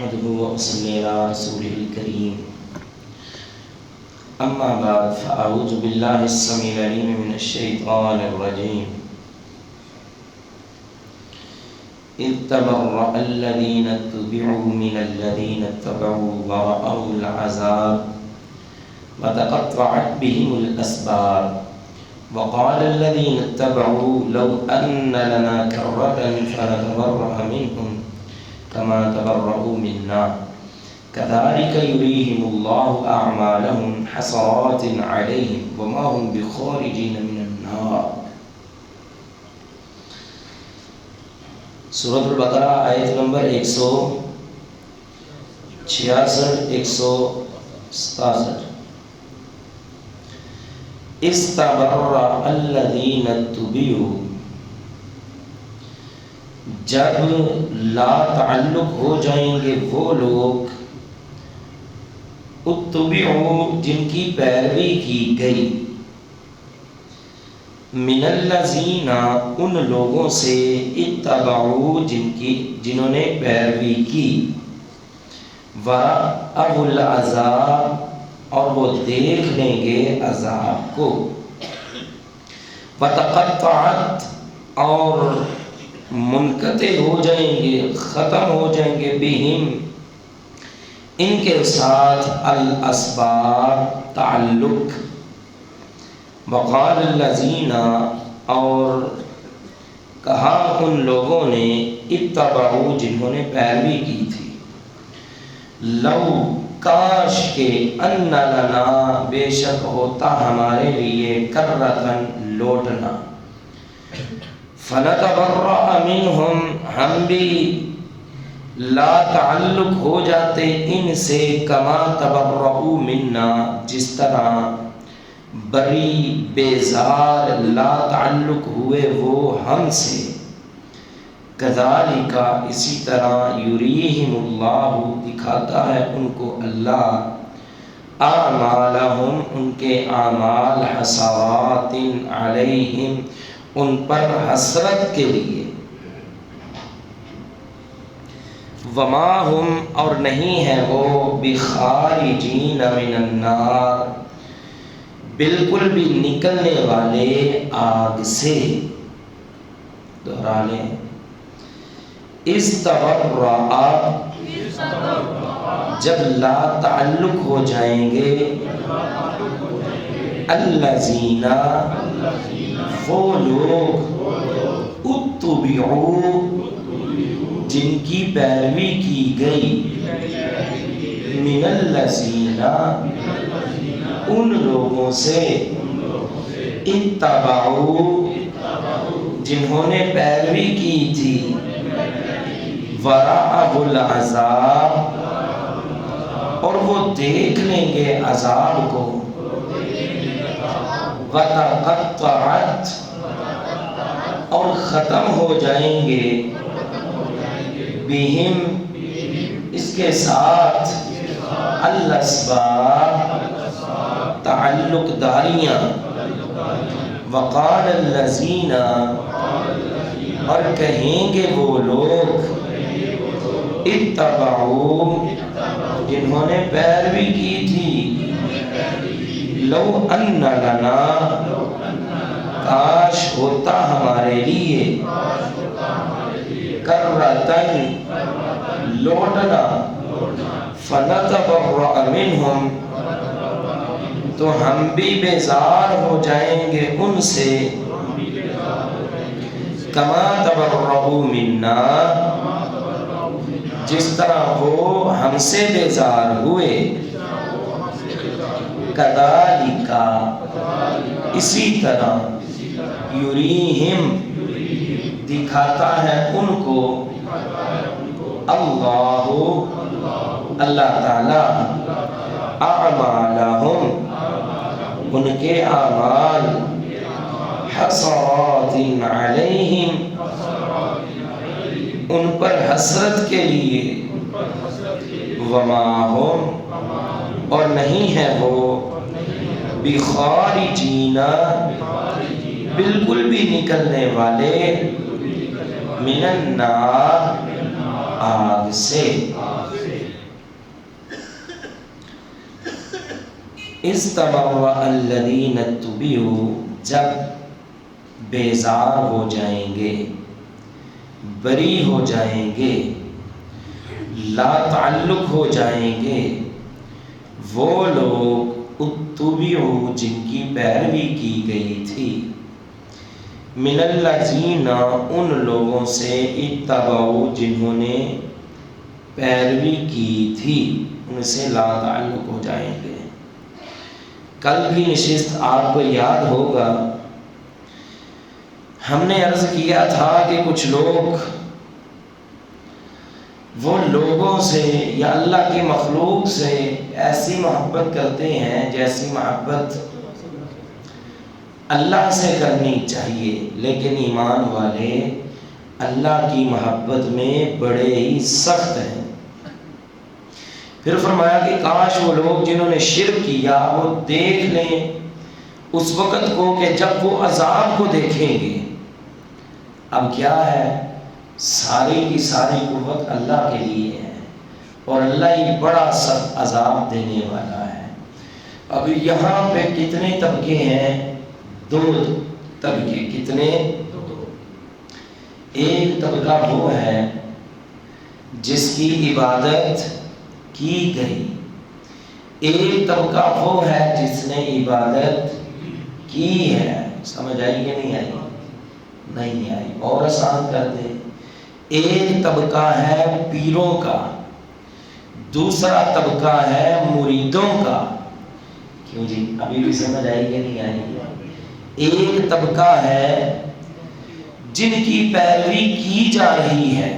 نحمده ونصلي على رسوله الكريم أما بعد فأعوذ بالله السميع العليم من الشيطان الرجيم إذ تبرأ الذين اتبعوا من الذين اتبعوا ورأوا العذاب وتقطعت بهم الأسباب وقال الذين اتبعوا لو أن لنا كرة فنتبرأ منهم كما تبرؤوا منا كذلك يريهم الله أعمالهم حسرات عليهم وما هم بخارجين من النار. سورۃ البقرہ آیت نمبر 166-167. استبرأ الذین اتبعوا، جب لا تعلق ہو جائیں گے وہ لوگ اتبعوا جن کی پیروی کی گئی، من الذین ان لوگوں سے، اتبعوا جنہوں نے پیروی کی، ورأوا العذاب اور وہ دیکھ لیں گے عذاب کو، وتقطعت اور منقطع ہو جائیں گے، ختم ہو جائیں گے، بہم ان کے ساتھ، الاسباب تعلق، وقال الذین اور کہا ان لوگوں نے، اتبعوا جنہوں نے پیروی کی تھی، لو کاش کے، ان لنا بے شک ہوتا ہمارے لیے، کرتن لوٹنا، فنتبرأ منہم ہم بھی لا تعلق ہو جاتے ان سے، کما تبرؤوا منا جس طرح بری بیزار لا تعلق ہوئے وہ ہم سے، کذالک اسی طرح، یریہم اللہ دکھاتا ہے ان کو اللہ، اعمالہم ان کے اعمال، حسرات علیہم ان پر حسرت کے لیے، وما ہم اور نہیں ہے وہ، بخارجین من النار بالکل بھی نکلنے والے آگ سے. دوہرا لیں، استبرأ جب لا تعلق ہو جائیں گے، الذین وہ لوگ، اتبعوا جن کی پیروی کی گئی، من الذین ان لوگوں سے، اتبعوا جنہوں نے پیروی کی تھی، ورأوا العذاب اور وہ دیکھ لیں گے عذاب کو، وتقطعت اور ختم ہو جائیں گے، بہم اس کے ساتھ، الاسباب تعلق داریاں، وقال الذین اور کہیں گے وہ لوگ، اتبعوا جنہوں نے پیروی کی تھی، لو ان لنا کاش ہوتا ہمارے لیے، کرتن لوٹنا، فنتبرأ منہم تو ہم بھی بیزار ہو جائیں گے ان سے، کما تبرؤوا منا جس طرح وہ ہم سے بیزار ہوئے، کذالک اسی طرح، یریہم دکھاتا ہے ان کو، اللہ تعالی، اعمالہم ان کے اعمال، حسرات علیہم ان پر حسرت کے لیے، وما ہم اور نہیں ہے وہ، بخارجین بالکل بھی نکلنے والے، من النار آگ سے. استبرأ الذین اتبعوا، جب بیزار ہو جائیں گے، بری ہو جائیں گے، لا تعلق ہو جائیں گے وہ لوگ اتبعوا جن کی پیروی کی گئی تھی، من الذین ان لوگوں سے اتبعوا جنہوں نے پیروی کی تھی، ان سے لا تعلق ہو جائیں گے۔ کل کی نشست آپ کو یاد ہوگا، ہم نے عرض کیا تھا کہ کچھ لوگ وہ لوگوں سے یا اللہ کی مخلوق سے ایسی محبت کرتے ہیں جیسی محبت اللہ سے کرنی چاہیے، لیکن ایمان والے اللہ کی محبت میں بڑے ہی سخت ہیں۔ پھر فرمایا کہ کاش وہ لوگ جنہوں نے شرک کیا وہ دیکھ لیں اس وقت کو کہ جب وہ عذاب کو دیکھیں گے۔ اب کیا ہے، ساری کی ساری قوت اللہ کے لیے ہے اور اللہ ہی بڑا سخت عذاب دینے والا ہے۔ اب یہاں پہ کتنے طبقے ہیں؟ 2 طبقے۔ کتنے؟ ایک طبقہ وہ ہے جس کی عبادت کی گئی، ایک طبقہ وہ ہے جس نے عبادت کی ہے۔ سمجھ آئی کہ نہیں آئی؟ نہیں آئی، اور آسان کر دے۔ ایک طبقہ ہے پیروں کا، دوسرا طبقہ ہے مریدوں کا۔ کیوں جی، ابھی بھی سمجھ آئی کہ نہیں آئی؟ ایک طبقہ ہے جن کی پیروی کی جا رہی ہے،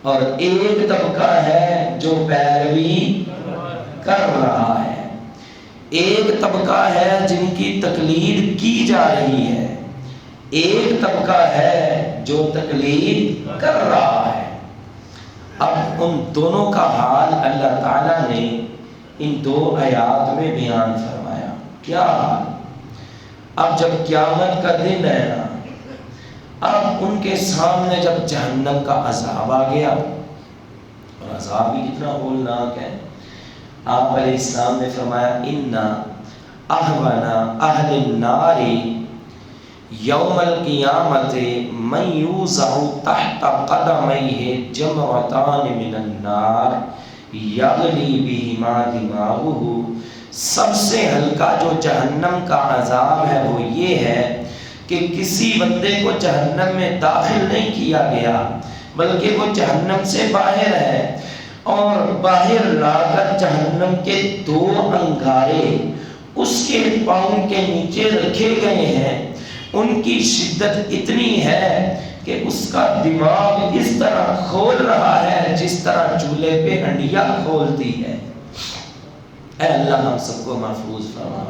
اور ایک طبقہ ہے جو پیروی کر رہا ہے۔ ایک طبقہ ہے جن کی تقلید کی جا رہی ہے، ایک طبقہ ہے جو تقلید کر رہا ہے۔ اب ان دونوں کا حال اللہ تعالیٰ نے ان 2 آیات میں بیان فرمایا۔ کیا حال؟ اب جب قیامت کا دن ہے نا، اب ان کے سامنے جب جہنم کا عذاب آ گیا، اور عذاب بھی کتنا ہولناک ہے، آپ علیہ السلام نے فرمایا اِنَّ أَهْوَنَ أَهْلِ النَّارِ یوم القیامت من یوضع تحت قدمیہ جمرتان من النار یغلی بہما دماغہ، سب سے ہلکا جو جہنم کا عذاب ہے وہ یہ ہے کہ کسی بندے کو جہنم میں داخل نہیں کیا گیا بلکہ وہ جہنم سے باہر ہے، اور باہر لا کر جہنم کے 2 انگارے اس کے پاؤں کے نیچے رکھے گئے ہیں۔ ان کی شدت اتنی ہے کہ اس کا دماغ اس طرح کھول رہا ہے جس طرح چولہے پہ ہنڈیا کھولتی ہے۔ اے اللہ ہم سب کو محفوظ فرما۔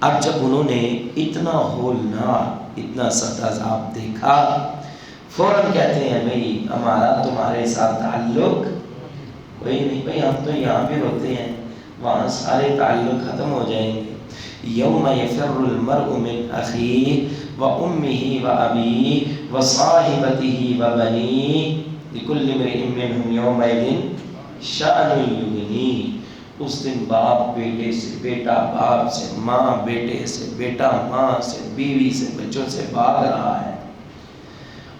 اب جب انہوں نے اتنا ہولناک، اتنا سخت عذاب دیکھا، فوراً کہتے ہیں بھئی ہمارا تمہارے ساتھ تعلق کوئی نہیں، بھئی ہم تو یہاں بھی ہوتے ہیں، وہاں سارے تعلق ختم ہو جائیں گے۔ یوم یفر المرء من اخیہ وامہ وابیہ وصاحبتہ وبنیہ لکل امرئ منہم یومئذ شأن یغنیہ۔ اس دن باپ بیٹے سے، بیٹا باپ سے، ماں بیٹے سے، بیٹا ماں سے، بیوی سے، بچوں سے بھاگ رہا ہے،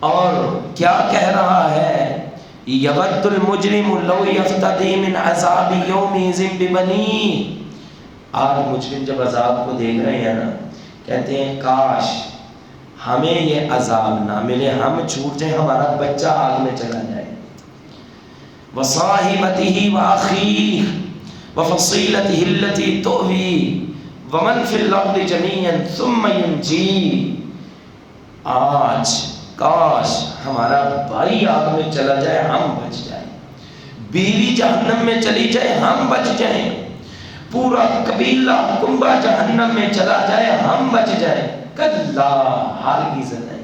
اور کیا کہہ رہا ہے؟ یود المجرم لو یفتدی من عذاب یومئذ ببنیہ۔ آج مجرم جب عذاب کو دیکھ رہے ہیں نا، کہتے ہیں کاش ہمیں یہ عذاب نہ ملے، ہم چھوٹ جائیں، ہمارا بچہ آگ میں چلا جائے۔ وصاحبتہ واخیہ وفصیلتہ التی تؤویہ ومن فی الارض جمیعا ثم ینجیہ۔ آج کاش ہمارا بھائی آگ میں چلا جائے، ہم بچ جائیں، بیوی جہنم میں چلی جائے، ہم بچ جائیں، پورا قبیلہ کنبہ جہنم میں چلا جائے، ہم بچ جائیں۔ کلا، ہرگز نہیں،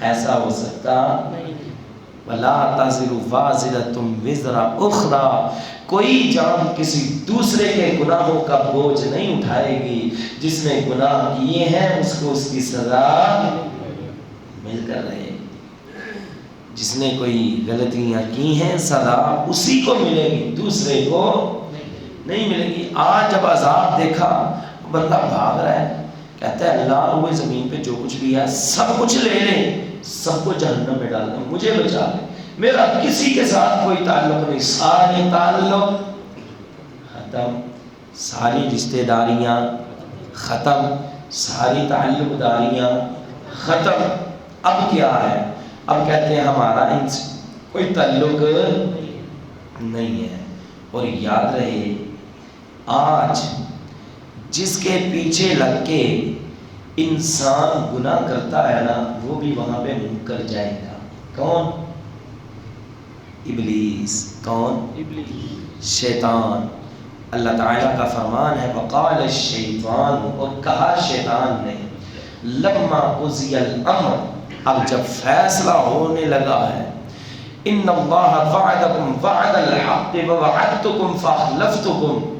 ایسا ہو سکتا نہیں۔ وَلَا تَزِرُ وَازِرَةٌ وِزْرَ أُخْرَى، کوئی جان کسی دوسرے کے گناہوں کا بوجھ نہیں اٹھائے گی۔ جس نے گناہ کیے ہیں اس کو اس کی سزا مل کر رہے، جس نے کوئی غلطیاں کی ہیں سزا اسی کو ملے گی، دوسرے کو نہیں ملے گی۔ آج جب عذاب دیکھا بندہ بھاگ رہا ہے، کہتا ہے اللہ روئے زمین پہ جو کچھ بھی ہے سب کچھ لے لے، سب کو جہنم میں ڈال دیں، مجھے بچا لے، میرا کسی کے ساتھ کوئی تعلق نہیں، سارے تعلق ختم، ساری رشتہ داریاں ختم، ساری تعلق داریاں ختم۔ اب کیا ہے؟ اب کہتے ہیں ہمارا ان سے کوئی تعلق نہیں ہے۔ اور یاد رہے آج جس کے پیچھے لگ کے انسان گناہ کرتا ہے نا، وہ بھی وہاں پہ منہ کر جائے گا۔ کون؟ ابلیس۔ کون؟ شیطان۔ اللہ تعالیٰ کا فرمان ہے وقال الشیطان، اور کہا شیطان نے لما قضی الامر، اب جب فیصلہ ہونے لگا ہے، ان اللہ وعدکم وعد الحق ووعدتکم فاخلفتکم،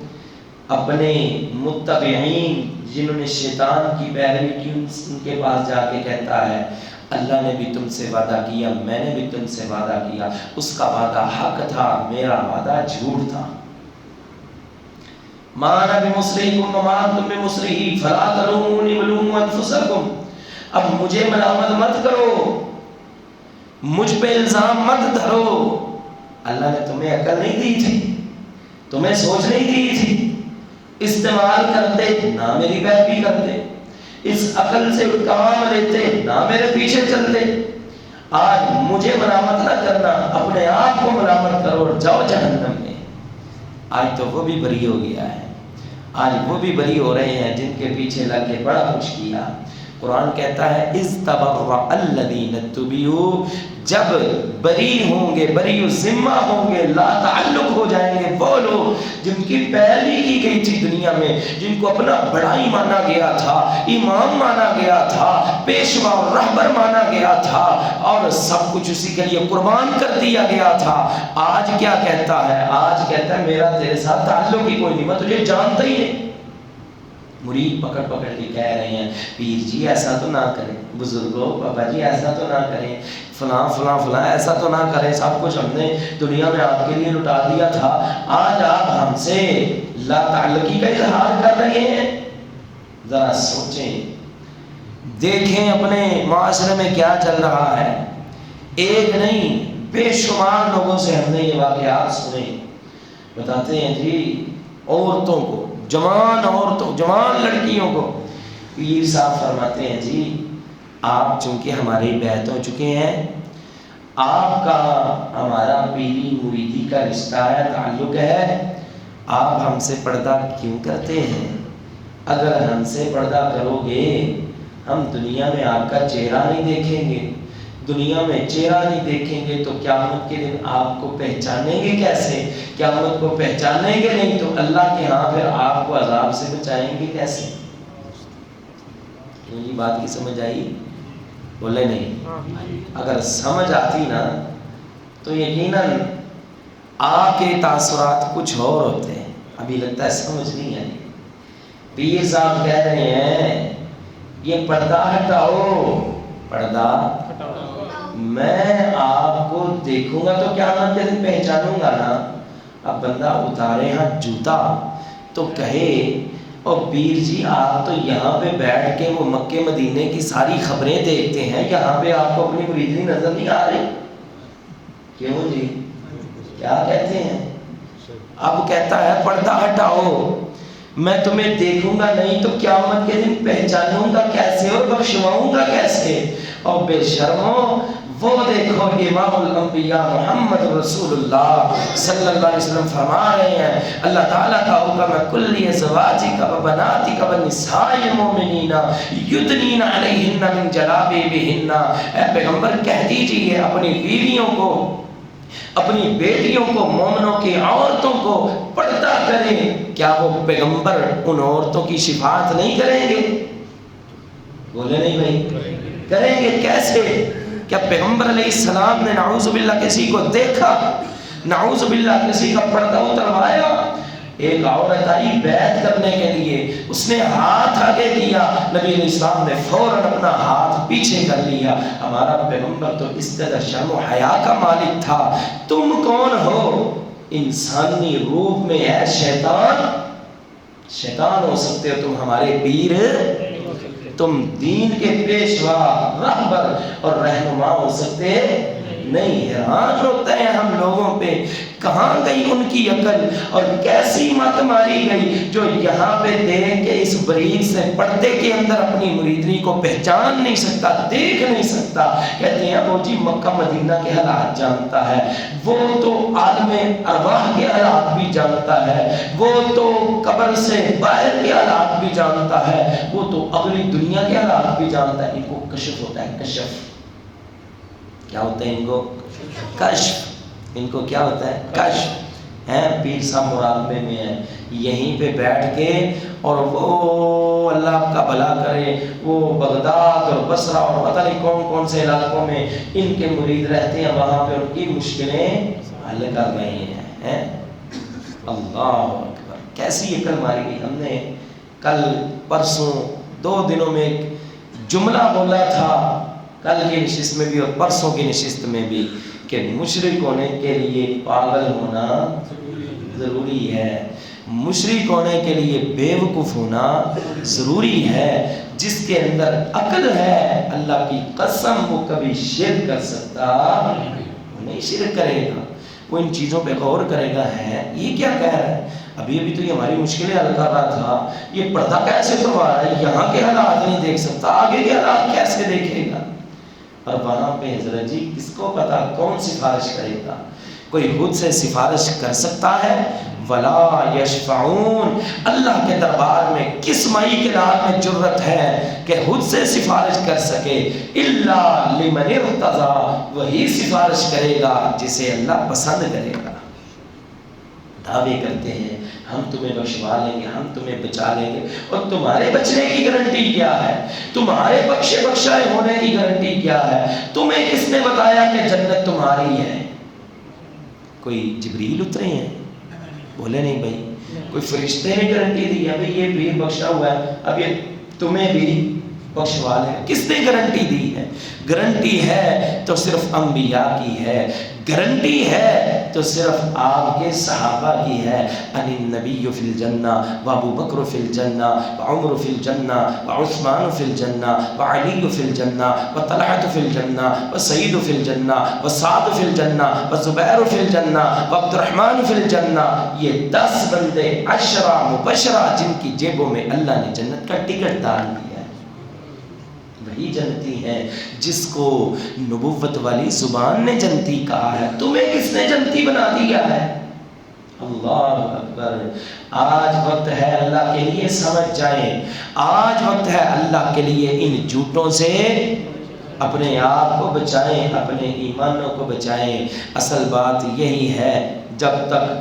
اپنے متبعین جنہوں نے شیطان کی پیروی کی ان کے پاس جا کے کہتا ہے اللہ نے بھی تم سے وعدہ کیا، میں نے بھی تم سے وعدہ کیا، اس کا وعدہ حق تھا، میرا وعدہ جھوٹ تھا۔ ما انا بمصرخکم وما انتم بمصرخی فلا تلومونی ولوموا انفسکم، اب مجھے ملامت مت کرو، مجھ پہ الزام مت دھرو، اللہ نے تمہیں عقل نہیں دی تھی، تمہیں سوچ نہیں دی تھی، استعمال کرتے نہ میری پیروی کرتے، اس عقل سے کام لیتے نہ میرے پیچھے چلتے، آج مجھے ملامت نہ کرنا، اپنے آپ کو ملامت کرو اور جاؤ جہنم میں۔ آج تو وہ بھی بری ہو گیا ہے، آج وہ بھی بری ہو رہے ہیں جن کے پیچھے لگ کے بڑا کچھ کیا۔ قرآن کہتا ہے اذ تبرأ الذین اتبعوا، جب بری ہوں گے، بری ذمہ ہوں گے، لا تعلق ہو جائیں گے وہ لوگ جن کی پیروی کی گئی تھی دنیا میں، جن کو اپنا بڑائی مانا گیا تھا، امام مانا گیا تھا، پیشوا اور رہبر مانا گیا تھا، اور سب کچھ اسی کے لیے قربان کر دیا گیا تھا۔ آج کیا کہتا ہے؟ آج کہتا ہے میرا تیرے ساتھ تعلق ہی کوئی نہیں، میں تجھے جانتا ہی نہیں۔ مرید پکڑ پکڑ کے کہہ رہے ہیں پیر جی ایسا تو نہ کریں، بزرگوں بابا جی ایسا تو نہ کریں، فلاں فلاں فلاں ایسا تو نہ کریں، سب کچھ ہم نے دنیا میں آپ کے لیے لٹا دیا تھا، آج آپ ہم سے لا تعلقی کا اظہار کر رہے ہیں۔ ذرا سوچیں، دیکھیں اپنے معاشرے میں کیا چل رہا ہے۔ ایک نہیں بے شمار لوگوں سے ہم نے یہ واقعات سنے، بتاتے ہیں جی عورتوں کو، جوان عورتوں، جوان لڑکیوں کو، پیر صاحب فرماتے ہیں جی آپ چونکہ ہماری بیعت ہو چکے ہیں، آپ کا ہمارا پیری مریدی کا رشتہ ہے، تعلق ہے، آپ ہم سے پردہ کیوں کرتے ہیں؟ اگر ہم سے پردہ کرو گے ہم دنیا میں آپ کا چہرہ نہیں دیکھیں گے، دنیا میں چہرہ نہیں دیکھیں گے تو قیامت کے دن آپ کو پہچانیں گے کیسے؟ قیامت کو پہچانیں گے نہیں تو اللہ کے ہاں پھر آپ کو عذاب سے بچائیں گے کیسے؟ یہ بات کی سمجھ آئی؟ بولے نہیں؟ اگر سمجھ آتی نا تو یقیناً آپ کے تاثرات کچھ اور ہوتے ہیں، ابھی لگتا ہے سمجھ نہیں آئی۔ پیر صاحب کہہ رہے ہیں یہ پردہ ہٹاؤ، پردہ میں آپ کو دیکھوں گا تو قیامت کے دن پہچانوں گا نا۔ اب بندہ اتارے ہاں جوتا تو کہے اور پیر جی آپ تو یہاں پہ بیٹھ کے وہ مکے مدینے کی ساری خبریں دیکھتے ہیں، یہاں پہ آپ کو اپنی مریدی نظر نہیں آ رہی، کیوں جی کیا کہتے ہیں؟ اب کہتا ہے پردہ ہٹاؤ، میں تمہیں دیکھوں گا نہیں تو قیامت کے دن پہچانوں گا کیسے اور بخشواؤں گا کیسے؟ اور بے شرمو وہ دیکھو امام الانبیاء محمد رسول اللہ صلی اللہ علیہ وسلم فرما رہے ہیں اللہ تعالیٰ کا حکم ہے کل ازواجک و بناتک و نساء المؤمنین یدنین علیہن من جلابیبہن، اے پیغمبر کہہ دیجئے اپنی بیویوں کو، اپنی بیٹیوں کو، مومنوں کی عورتوں کو پردہ کریں۔ کیا وہ پیغمبر ان عورتوں کی شفاعت نہیں کریں گے؟ بولے نہیں بھائی؟ کریں گے کیسے؟ کیا پیغمبر علیہ السلام نے نعوذ باللہ کسی کو دیکھا؟ نعوذ باللہ کسی کا پردہ اتروایا؟ ایک عورت آئی بیعت کرنے کے لیے، اس نے ہاتھ آگے کیا، نبی علیہ السلام نے فوراً اپنا ہاتھ پیچھے کر لیا۔ ہمارا پیغمبر تو اس قدر شرم و حیا کا مالک تھا، تم کون ہو؟ انسانی روپ میں ہے شیطان، شیطان ہو سکتے ہو، تم ہمارے پیر، تم دین کے پیشوا، رہبر اور رہنما ہو سکتے نہیں۔ حیران ہوتے ہیں ہم لوگوں پہ، کہاں گئی ان کی عقل اور کیسی مت ماری گئی جو یہاں پہ دیکھ کے اس بریک سے پردے کے اندر اپنی مریدنی کو پہچان نہیں سکتا، دیکھ نہیں سکتا۔ کہتے ہیں وہ جی مکہ مدینہ کے حالات جانتا ہے، وہ تو عالم ارواح کے حالات بھی جانتا ہے، وہ تو قبر سے باہر کے حالات بھی جانتا ہے، وہ تو اگلی دنیا کے حالات بھی جانتا ہے۔ ان کو کشف ہوتا ہے، کشف کیا ہوتا ہے؟ ان کو کشف، ان کو کیا ہوتا ہے؟ کشف ہے۔ پیر صاحب مراقبے میں ہے، یہیں پہ بیٹھ کے، اور وہ اللہ آپ کا بھلا کرے، وہ بغداد اور بصرہ اور پتہ نہیں کون کون سے علاقوں میں ان کے مرید رہتے ہیں، وہاں پہ ان کی مشکلیں حل کر رہے ہیں۔ اللہ اکبر، کیسی عقل ماری گئی۔ ہم نے کل پرسوں 2 دنوں میں ایک جملہ بولا تھا، کل کی نشست میں بھی اور پرسوں کی نشست میں بھی، کہ مشرک ہونے کے لیے پاگل ہونا ضروری ہے، مشرک ہونے کے لیے بیوقوف ہونا ضروری ہے۔ جس کے اندر عقل ہے اللہ کی قسم وہ کبھی شرک کر سکتا نہیں، شرک کرے گا، وہ ان چیزوں پہ غور کرے گا۔ ہے یہ کیا کہہ رہا ہے؟ ابھی تو یہ ہماری مشکلیں حل کر رہا تھا، یہ پردہ کیسے کروا رہا ہے، یہاں کے حالات نہیں دیکھ سکتا، آگے کے حالات کیسے دیکھے گا؟ اور وہاں پہ حضرت جی کس کو پتا کون سفارش کرے گا؟ کوئی خود سے سفارش کر سکتا ہے؟ ولا یشفعون، اللہ کے دربار میں کس مائی کے لال میں جرت ہے کہ خود سے سفارش کر سکے؟ الا لمن ارتضی، وہی سفارش کرے گا جسے اللہ پسند کرے گا۔ دعوے کرتے ہیں ہم تمہیں بخشوا لیں گے، ہم تمہیں بچا لیں گے، اور تمہارے بچنے کی گارنٹی کیا ہے؟ تمہارے بخشائے ہونے کی گارنٹی کیا ہے؟ تمہیں کس نے بتایا کہ جنت تمہاری ہے؟ کوئی جبریل اترے ہیں؟ بولے نہیں بھائی، کوئی فرشتے نے گارنٹی دی ہے بھائی یہ پیر بخشا ہوا ہے اب یہ تمہیں بھی بخشوا لے؟ کس نے گارنٹی دی ہے؟ گارنٹی ہے تو صرف انبیاء کی ہے، گارنٹی ہے تو صرف آپ کے صحابہ کی ہے۔ ان النبی فی الجنہ وابو بکر فی الجنہ وعمر فی الجنہ وعثمان فی الجنہ وعلی فی الجنہ وطلحۃ فی الجنہ وسعید فی الجنہ وسعد فی الجنہ وزبیر فی الجنہ وعبد الرحمن فی الجنہ۔ یہ 10 بندے 10 مبشرہ جن کی جیبوں میں اللہ نے جنت کا ٹکٹ ڈال دیا، وہی جنتی ہے جس کو نبوت والی زبان نے جنتی کہا ہے۔ تمہیں کس نے جنتی بنا دیا ہے؟ اللہ اکبر۔ آج وقت ہے اللہ کے لیے سمجھ جائیں، آج وقت ہے اللہ کے لیے ان جھوٹوں سے اپنے آپ کو بچائیں، اپنے ایمانوں کو بچائیں۔ اصل بات یہی ہے، جب تک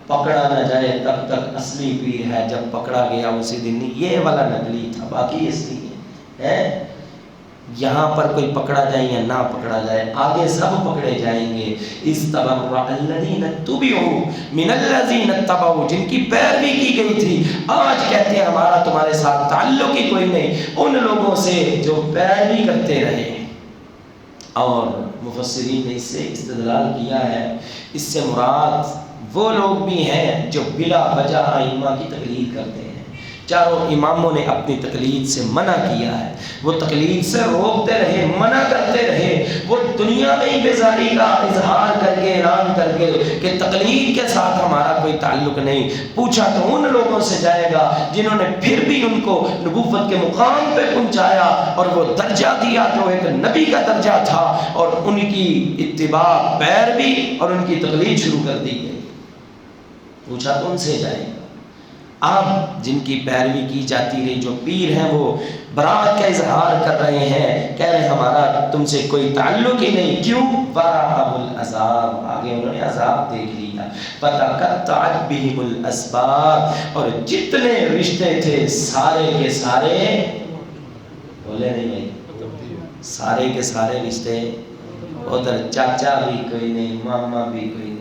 پکڑا نہ جائے تب تک اصلی پیر ہے، جب پکڑا گیا اسی دن یہ والا نقلی تھا، باقی اس لیے ہے۔ یہاں پر کوئی پکڑا جائے یا نہ پکڑا جائے، آگے سب پکڑے جائیں گے۔ استبرأ الذین اتبعوا من الذین اتبعوا، جن کی پیروی کی گئی تھی، آج کہتے ہیں ہمارا تمہارے ساتھ تعلق ہی کوئی نہیں ان لوگوں سے جو پیروی کرتے رہے۔ اور مفسرین نے اس سے استدلال کیا ہے، اس سے مراد وہ لوگ بھی ہیں جو بلا وجہ ائمہ کی تقلید کرتے ہیں۔ چاروں اماموں نے اپنی تقلید سے منع کیا ہے، وہ تقلید سے روکتے رہے، منع کرتے رہے، وہ دنیا میں ہی بیزاری کا اظہار کر کے اعلان کر کے کہ تقلید کے ساتھ ہمارا کوئی تعلق نہیں۔ پوچھا تو ان لوگوں سے جائے گا جنہوں نے پھر بھی ان کو نبوت کے مقام پہ پہنچایا اور وہ درجہ دیا جو ایک نبی کا درجہ تھا، اور ان کی اتباع پیروی اور ان کی تقلید شروع کر دی گئی۔ پوچھا تو ان سے جائے گا۔ اب جن کی پیروی کی جاتی رہی، جو پیر ہیں وہ برات کا اظہار کر رہے ہیں، کہہ رہے ہیں ہمارا تم سے کوئی تعلق ہی نہیں۔ کیوں؟ وراء العذاب، آگے انہوں نے عذاب دیکھ لیا۔ فتقطعت بهم الاسباب، اور جتنے رشتے تھے سارے کے سارے، بولے نہیں بھائی، سارے کے سارے رشتے، ادھر چاچا بھی کوئی نہیں، ماما بھی کوئی نہیں،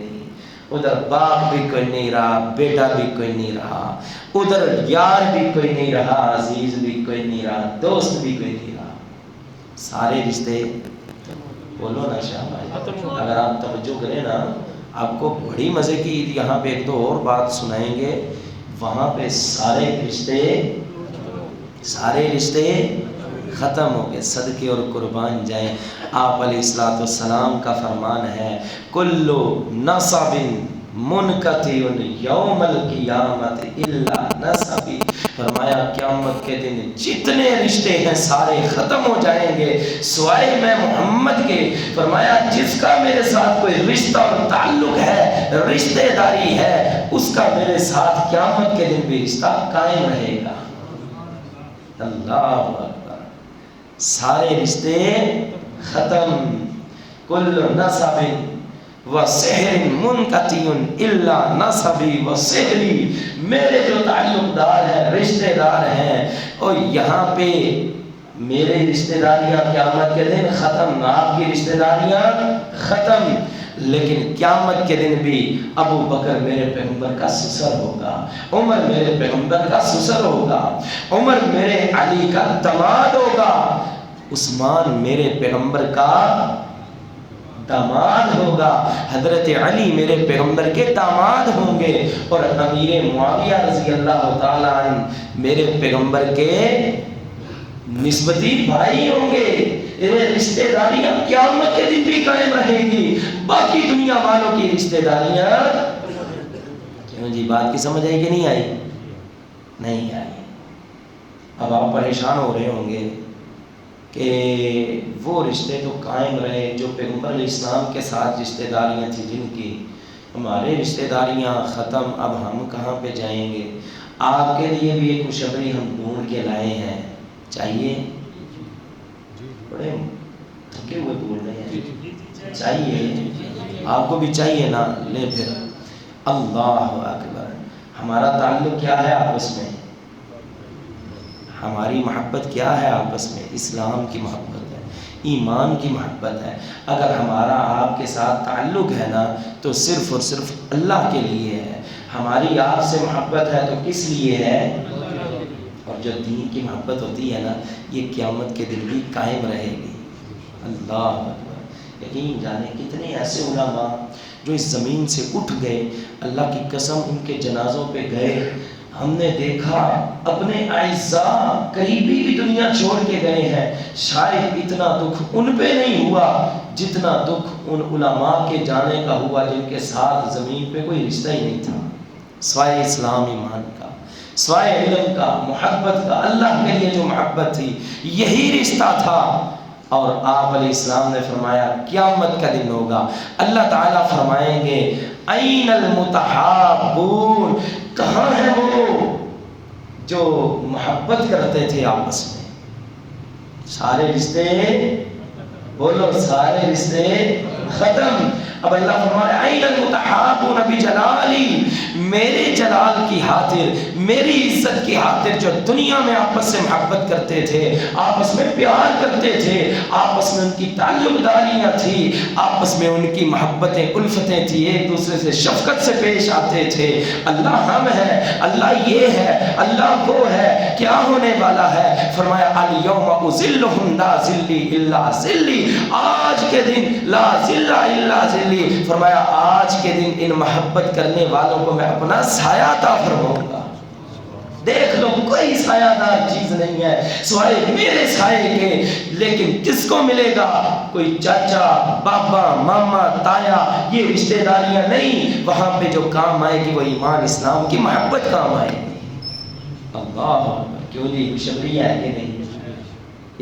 ادھر باپ بھی کوئی نہیں رہا، بیٹا بھی کوئی نہیں رہا، ادھر یار بھی کوئی نہیں رہا، عزیز بھی کوئی نہیں رہا، دوست بھی کوئی نہیں رہا، سارے رشتے، بولو نا شاہ بھائی، اگر آپ توجہ کریں نا آپ کو بڑی مزے کی عید یہاں پہ ایک دو اور بات سنائیں گے، وہاں پہ سارے رشتے ختم ہو گئے، صدقے اور قربان جائیں۔ آپ علیہ الصلوۃ والسلام کا فرمان ہے کل نصب منقطع یوم القیامت الا نصبی، فرمایا قیامت کے دن جتنے رشتے ہیں سارے ختم ہو جائیں گے سوائے میں محمد کے۔ فرمایا جس کا میرے ساتھ کوئی رشتہ اور تعلق ہے، رشتہ داری ہے، اس کا میرے ساتھ قیامت کے دن بھی رشتہ قائم رہے گا۔ اللہ اکبر، سارے رشتے ختم۔ کل نصب وسحر منقطع الا نصبی وسحری، میرے جو تعلق دار ہیں، رشتہ دار ہیں، اور یہاں پہ میرے رشتہ داریاں قیامت کے دن ختم، آپ کی رشتہ داریاں ختم، لیکن قیامت کے دن بھی ابو بکر میرے پیغمبر کا سسر ہوگا، عمر میرے پیغمبر کا سسر ہوگا، عمر میرے علی کا داماد ہوگا، عثمان میرے پیغمبر کا داماد ہوگا، حضرت علی میرے پیغمبر کے داماد ہوں گے، اور امیر معاویہ رضی اللہ تعالیٰ عنہ میرے پیغمبر کے نسبتی بھائی ہوں گے۔ یہ رشتہ داریاں قیامت کے دن بھی قائم رہیں گی، باقی دنیا والوں کی رشتہ داریاں کیوں جی؟ بات کی سمجھ آئی کہ نہیں آئی؟ نہیں آئی۔ اب آپ پریشان ہو رہے ہوں گے کہ وہ رشتے تو قائم رہے جو پیغمبر علیہ السلام کے ساتھ رشتہ داریاں تھیں، جن کی ہمارے رشتہ داریاں ختم، اب ہم کہاں پہ جائیں گے؟ آپ کے لیے بھی ایک خوشخبری ہم ڈھونڈ کے لائے ہیں، چاہیے؟ بڑے تھکے ہوئے بول رہے ہیں، چاہیے؟ آپ کو بھی چاہیے نا؟ لے پھر۔ اللہ اکبر، ہمارا تعلق کیا ہے آپس میں؟ ہماری محبت کیا ہے آپس میں؟ اسلام کی محبت ہے، ایمان کی محبت ہے۔ اگر ہمارا آپ کے ساتھ تعلق ہے نا تو صرف اور صرف اللہ کے لیے ہے۔ ہماری آپ سے محبت ہے تو کس لیے ہے؟ اور جو دین کی محبت ہوتی ہے نا یہ قیامت کے دن بھی قائم رہے گی۔ اللہ اکبر، یقین جانے کتنے ایسے علماء جو اس زمین سے اٹھ گئے، اللہ کی قسم ان کے جنازوں پہ گئے، ہم نے دیکھا اپنے اعزاء قریبی بھی دنیا چھوڑ کے گئے ہیں، شاید اتنا دکھ ان پہ نہیں ہوا جتنا دکھ ان علماء کے جانے کا ہوا جن کے ساتھ زمین پہ کوئی رشتہ ہی نہیں تھا، سوائے اسلام ایمان کا، سوائے علم کا، محبت کا، اللہ کے لیے جو محبت تھی یہی رشتہ تھا۔ اور آپ علیہ السلام نے فرمایا قیامت کا دن ہوگا، اللہ تعالیٰ فرمائیں گے این المتحابون، کہاں ہیں وہ جو محبت کرتے تھے آپس میں؟ سارے رشتے، بولو سارے رشتے ختم۔ اب اللہ فرمائے این المتحابون بجلالی، میرے جلال کی خاطر، میری عزت کی خاطر جو دنیا میں آپس سے محبت کرتے تھے، آپس میں پیار کرتے تھے، آپس میں ان کی تعلق داریاں تھی، آپس میں ان کی محبتیں الفتیں تھی، ایک دوسرے سے شفقت سے پیش آتے تھے، اللہ ہم ہے، اللہ یہ ہے، اللہ وہ ہے، کیا ہونے والا ہے؟ فرمایا الیوم اذلہم لا ذلی الا ذلی، آج کے دن لا ذل الا ذلی، فرمایا آج کے دن ان محبت کرنے والوں کو میں اپنا سایہ عطا فرماؤں گا۔ دیکھ لو کوئی سایہ دار چیز نہیں ہے سوائے میرے سائے کے، لیکن کس کو ملے گا؟ کوئی چاچا، بابا، ماما، تایا، یہ رشتہ داریاں نہیں، وہاں پہ جو کام آئے گی وہ ایمان اسلام کی محبت کام آئے گی۔ اللہ کیوں جی خوشخبری ہے کہ نہیں؟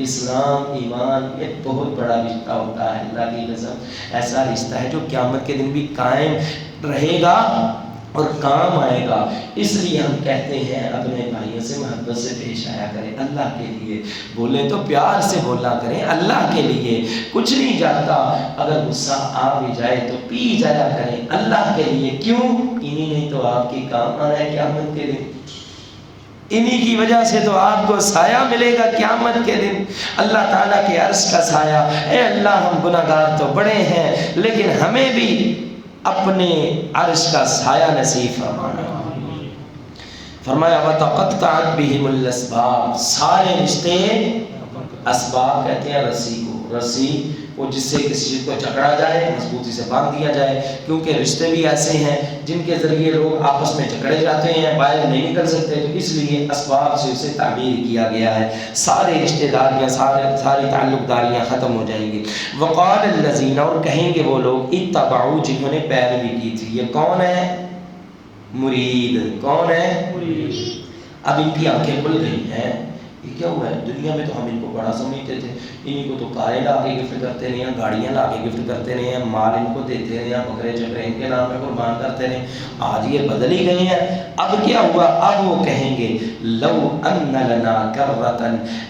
اسلام ایمان ایک بہت بڑا رشتہ ہوتا ہے، اللہ کی قسم ایسا رشتہ ہے جو قیامت کے دن بھی قائم رہے گا اور کام آئے گا۔ اس لیے ہم کہتے ہیں اپنے بھائیوں سے محبت سے پیش آیا کریں، اللہ کے لیے بولے تو پیار سے بولا کریں، اللہ کے لیے کچھ نہیں جاتا، اگر غصہ آ بھی جائے تو پی جایا کریں اللہ کے لیے، کیوں؟ انہی نہیں تو آپ کی کام آنا ہے قیامت کے دن، انہی کی وجہ سے تو آپ کو سایہ ملے گا قیامت کے دن، اللہ تعالیٰ کے عرش کا سایہ۔ اے اللہ ہم گناہگار تو بڑے ہیں لیکن ہمیں بھی اپنے عرش کا سایہ نصیب فرمانا۔ فرمایا وَتَقَطَّعَتْ بِهِمُ الْأَسْبَابُ، سارے رشتے، اسباب کہتے ہیں رسی کو، رسی وہ جس سے کسی چیز کو جکڑا جائے مضبوطی سے باندھ دیا جائے، کیونکہ رشتے بھی ایسے ہیں جن کے ذریعے لوگ آپس میں جکڑے جاتے ہیں، باہر نہیں نکل سکتے، تو اس لیے اسباب سے اسے تعبیر کیا گیا ہے، سارے رشتے داریاں ساری تعلق داریاں ختم ہو جائیں گی۔ وقال الذین، اور کہیں گے وہ لوگ، اتبعوا، جنہوں نے پیروی کی تھی۔ یہ کون ہے؟ مرید۔ کون ہے؟ مرید۔ اب ان کی آنکھیں کھل گئی ہیں، یہ کیا ہوا ہے؟ دنیا میں تو ہم ان کو بڑا سمجھتے تھے، انہیں کو تو کاریں لا کے گفٹ کرتے رہے ہیں، گاڑیاں لا کے گفٹ کرتے رہے ہیں، مال ان کو دیتے رہے ہیں، بکرے چکرے ان کے نام پہ قربان کرتے رہے ہیں، آج یہ بدل ہی گئے ہیں۔ اب کیا ہوا؟ اب وہ کہیں گے لو ان لنا کرۃ،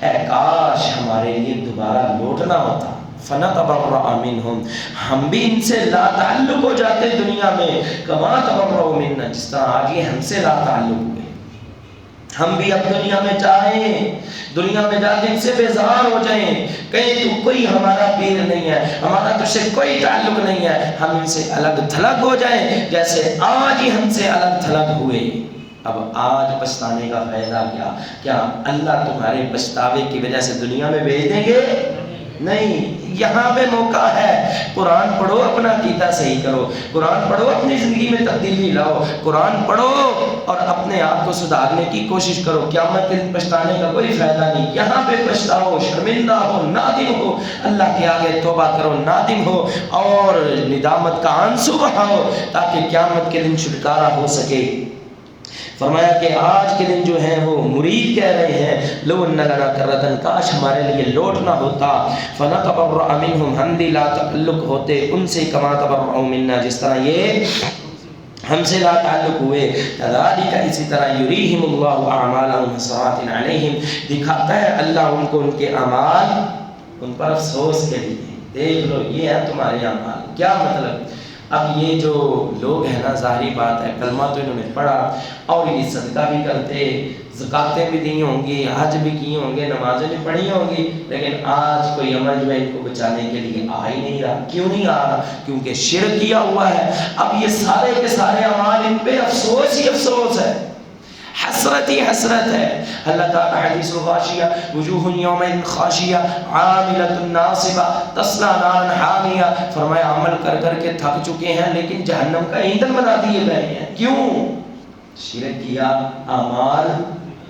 اے کاش ہمارے لیے دوبارہ لوٹنا ہوتا، فنتبرأ منہم، ہم بھی ان سے لا تعلق ہو جاتے دنیا میں، کما تبرؤوا منا، جس طرح آج یہ ہم سے لا تعلق ہوئے، ہم بھی اب دنیا میں چاہیں، دنیا میں جا کے ان سے بیزار ہو جائیں، کہیں تو کوئی ہمارا پیر نہیں ہے، ہمارا تجھ سے کوئی تعلق نہیں ہے، ہم ان سے الگ تھلگ ہو جائیں جیسے آج ہی ہم سے الگ تھلگ ہوئے۔ اب آج پچھتانے کا فائدہ کیا؟ کیا اللہ تمہارے پچھتاوے کی وجہ سے دنیا میں بھیج دیں گے؟ نہیں، یہاں پہ موقع ہے، قرآن پڑھو، اپنا عقیدہ صحیح کرو، قرآن پڑھو، اپنی زندگی میں تبدیلی لاؤ، قرآن پڑھو اور اپنے آپ کو سدھارنے کی کوشش کرو، قیامت کے دن پچھتانے کا کوئی فائدہ نہیں، یہاں پہ پچھتاؤ، شرمندہ ہو، نادم ہو، اللہ کے آگے توبہ کرو، نادم ہو اور ندامت کا آنسو بہاؤ تاکہ قیامت کے دن چھٹکارا ہو سکے۔ فرمایا کہ آج کے دن جو ہیں وہ مرید کہہ رہے ہیں لو ان لنا کرۃ، کاش ہمارے لیے لوٹنا ہوتا، فنتبرأ منہم، ہم بھی لا تعلق ہوتے ان سے، کما تبرؤوا منا، جس طرح یہ ہم سے لا تعلق ہوئے، کذالک، اسی طرح، یریہم اللہ اعمالہم حسرات علیہم، دکھاتا ہے اللہ ان کو ان کے اعمال ان پر افسوس کے لیے، دیکھ لو یہ ہے تمہارے اعمال۔ کیا مطلب؟ اب یہ جو لوگ ہیں نا، ظاہری بات ہے کلمہ تو انہوں نے پڑھا اور یہ صدقہ بھی کرتے، زکاتیں بھی دی ہوں گی، حج بھی کیے ہوں گے، نمازیں بھی پڑھی ہوں گی، لیکن آج کوئی عمل جو ہے ان کو بچانے کے لیے آ ہی نہیں رہا۔ کیوں نہیں آ رہا؟ کیونکہ شرک کیا ہوا ہے۔ اب یہ سارے کے سارے اعمال ان پہ افسوس ہی افسوس ہے، حسرت ہی حسرت ہے۔ اللہ تعالیٰ حدیث غاشیہ، وجوہ یومئذ خاشیہ عاملۃ ناصبہ تصلیٰ نارا حامیہ، فرمایا عمل کر کر کے تھک چکے ہیں لیکن جہنم کا ایندھن بنا دیے گئے ہیں۔ کیوں؟ شرک کیا، اعمال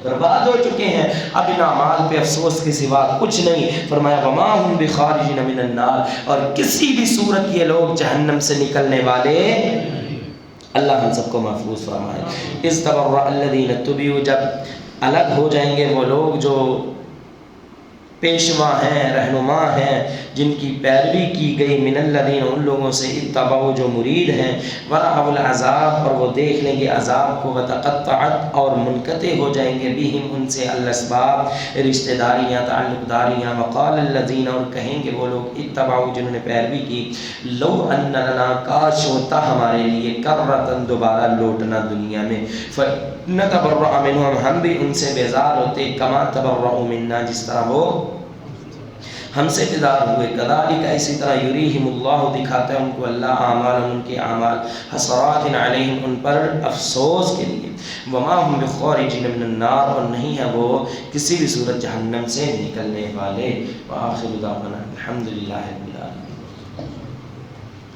برباد ہو چکے ہیں، اب ان اعمال پہ افسوس کے سوا کچھ نہیں۔ فرمایا وما ہم بخارجین من النار، اور کسی بھی صورت یہ لوگ جہنم سے نکلنے والے، اللہ ہم سب کو محفوظ فرمائے۔ اذ تبرأ الذین اتبعوا، جب الگ ہو جائیں گے وہ لوگ جو پیشوا ہیں، رہنما ہیں، جن کی پیروی کی گئی، من الذین، ان لوگوں سے، اتبعوا، جو مرید ہیں، ورأوا العذاب، اور وہ دیکھ لیں گے عذاب کو، وتقطعت، اور منقطع ہو جائیں گے، بہم، ان سے، الاسباب، رشتہ داریاں، تعلق داریاں، وقال الذین، اور کہیں گے وہ لوگ، اتبعوا، جنہوں نے پیروی کی، لو ان لنا، کاش ہوتا ہمارے لیے، کرۃ، دوبارہ لوٹنا دنیا میں، فنتبرأ منہم، ہم بھی ان سے بیزار ہوتے، کما تبرؤوا منا، جس طرح وہ ہم سے بیزار ہوئے، کذالک، اسی طرح، یریہم اللہ، دکھاتا ہے ان کو اللہ اعمال، ان کے اعمال، حسرات علیہم، ان پر افسوس کے لیے، وما ہم بخارجین من النار، اور نہیں ہے وہ کسی بھی صورت جہنم سے نکلنے والے۔ وآخر دعوانا الحمدللہ۔